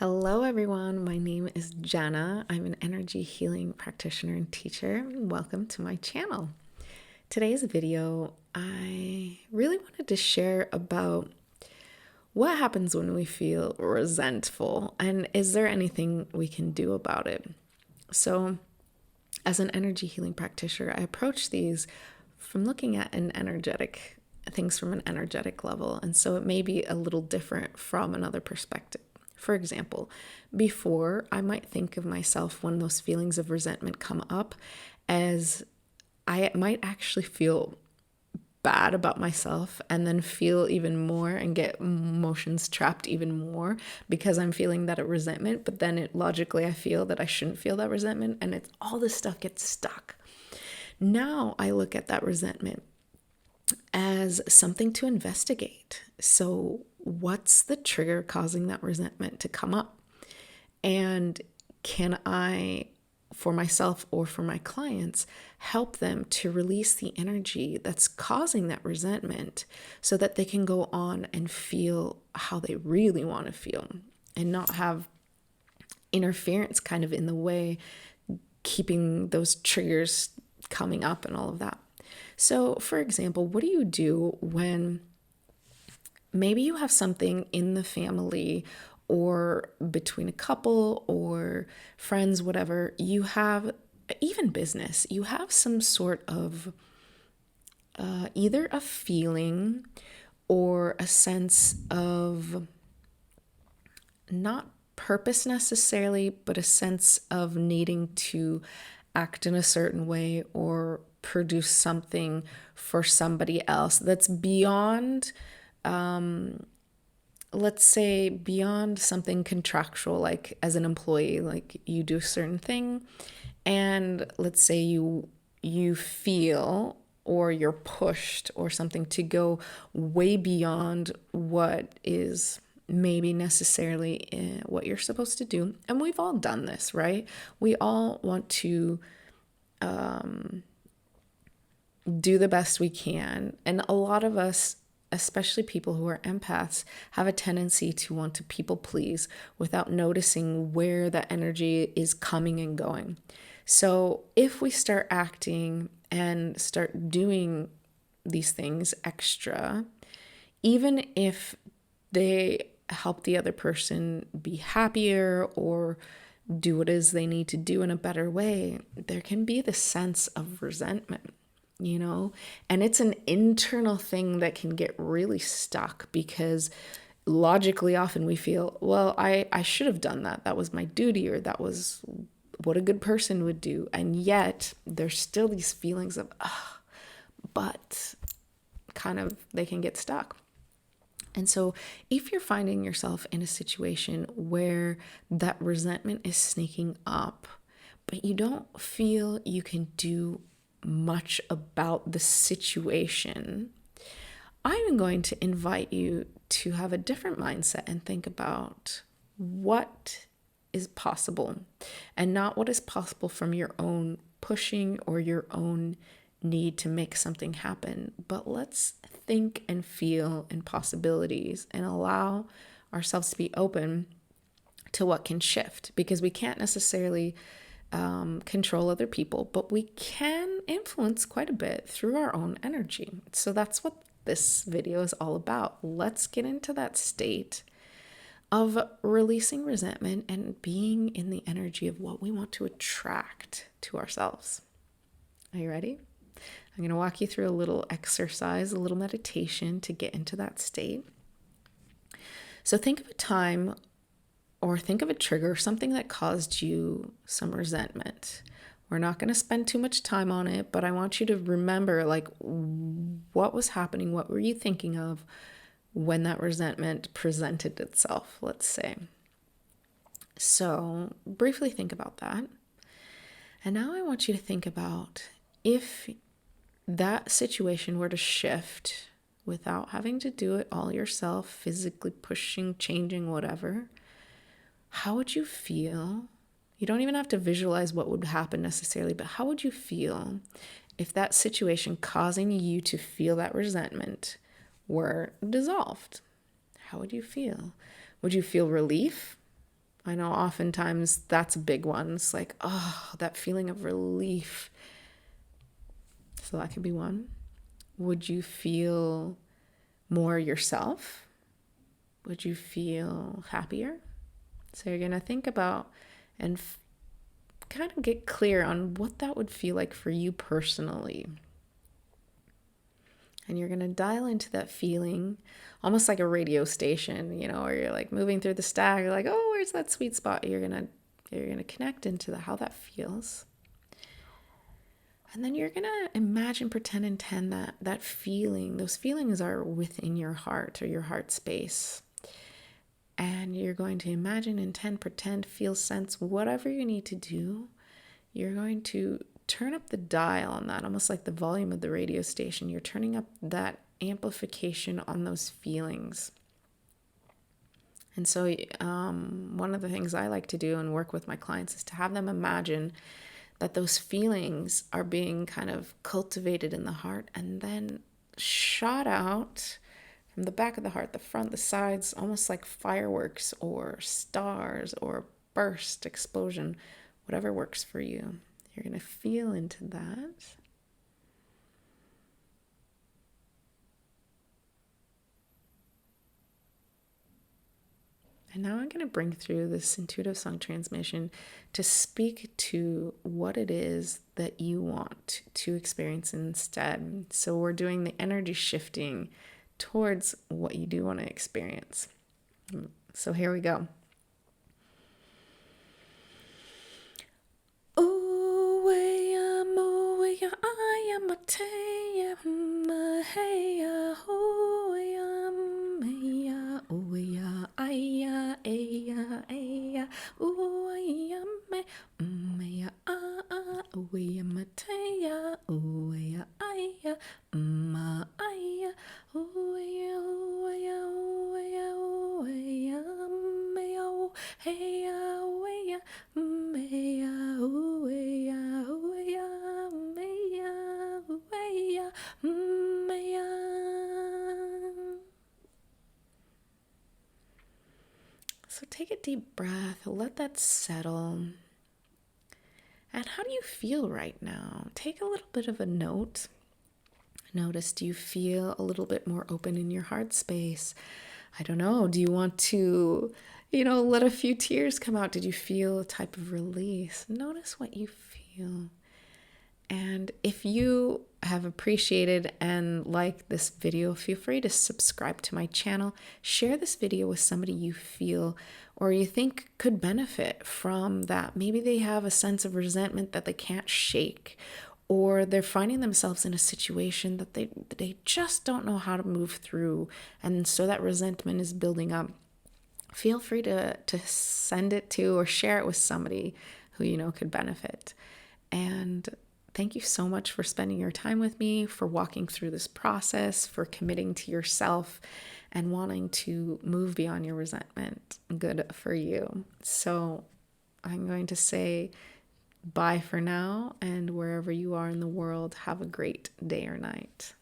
Hello, everyone. My name is Jenna. I'm an energy healing practitioner and teacher. Welcome to my channel. Today's video, I really wanted to share about what happens when we feel resentful and is there anything we can do about it? So, as an energy healing practitioner, I approach these from looking at things from an energetic level. And so it may be a little different from another perspective. For example, before I might think of myself when those feelings of resentment come up as I might actually feel bad about myself and then feel even more and get emotions trapped even more because I'm feeling that resentment. But then logically I feel that I shouldn't feel that resentment and it's all this stuff gets stuck. Now I look at that resentment as something to investigate. So what's the trigger causing that resentment to come up? And can I, for myself or for my clients, help them to release the energy that's causing that resentment so that they can go on and feel how they really want to feel and not have interference kind of in the way, keeping those triggers coming up and all of that. So, for example, what do you do when maybe you have something in the family or between a couple or friends, whatever, you have even business, you have some sort of either a feeling or a sense of not purpose necessarily, but a sense of needing to act in a certain way or produce something for somebody else that's beyond, let's say, beyond something contractual, like as an employee, like you do a certain thing, and let's say you feel or you're pushed or something to go way beyond what is maybe necessarily what you're supposed to do. And we've all done this, right? We all want to do the best we can. And a lot of us, especially people who are empaths, have a tendency to want to people please without noticing where that energy is coming and going. So if we start acting and start doing these things extra, even if they help the other person be happier or do what it is they need to do in a better way, there can be this sense of resentment, and it's an internal thing that can get really stuck because logically often we feel, well, I should have done that. That was my duty, or that was what a good person would do. And yet there's still these feelings of, but kind of they can get stuck. And so if you're finding yourself in a situation where that resentment is sneaking up, but you don't feel you can do much about the situation, I'm going to invite you to have a different mindset and think about what is possible and not what is possible from your own pushing or your own need to make something happen, but let's think and feel in possibilities and allow ourselves to be open to what can shift, because we can't necessarily control other people, but we can influence quite a bit through our own energy. So that's what this video is all about. Let's get into that state of releasing resentment and being in the energy of what we want to attract to ourselves. Are you ready? I'm going to walk you through a little exercise, a little meditation to get into that state. So think of a time or think of a trigger, something that caused you some resentment. We're not going to spend too much time on it, but I want you to remember, like, what was happening? What were you thinking of when that resentment presented itself, let's say? So briefly think about that. And now I want you to think about if that situation were to shift without having to do it all yourself, physically pushing, changing, whatever, how would you feel? You don't even have to visualize what would happen necessarily, but how would you feel if that situation causing you to feel that resentment were dissolved? How would you feel? Would you feel relief? I know oftentimes that's a big one. It's like, oh, that feeling of relief. So that could be one. Would you feel more yourself? Would you feel happier? So you're going to think about and kind of get clear on what that would feel like for you personally. And you're going to dial into that feeling almost like a radio station, where you're like moving through the stack. You're like, oh, where's that sweet spot? You're going to connect into how that feels. And then you're going to imagine, pretend, intend that feeling. Those feelings are within your heart or your heart space. And you're going to imagine, intend, pretend, feel, sense, whatever you need to do. You're going to turn up the dial on that, almost like the volume of the radio station. You're turning up that amplification on those feelings. And so one of the things I like to do and work with my clients is to have them imagine that those feelings are being kind of cultivated in the heart and then shot out from the back of the heart, the front, the sides, almost like fireworks or stars or burst, explosion, whatever works for you. You're going to feel into that. And now I'm going to bring through this intuitive song transmission to speak to what it is that you want to experience instead. So we're doing the energy shifting towards what you do want to experience. So here we go. So take a deep breath, let that settle. And how do you feel right now? Take a little bit of a note. Notice, do you feel a little bit more open in your heart space? I don't know. Do you want to, let a few tears come out? Did you feel a type of release? Notice what you feel. And if you have appreciated and liked this video, feel free to subscribe to my channel. Share this video with somebody you feel or you think could benefit from that. Maybe they have a sense of resentment that they can't shake, or they're finding themselves in a situation that they just don't know how to move through. And so that resentment is building up. Feel free to send it to or share it with somebody who you know could benefit. And thank you so much for spending your time with me, for walking through this process, for committing to yourself and wanting to move beyond your resentment. Good for you. So I'm going to say bye for now, and wherever you are in the world, have a great day or night.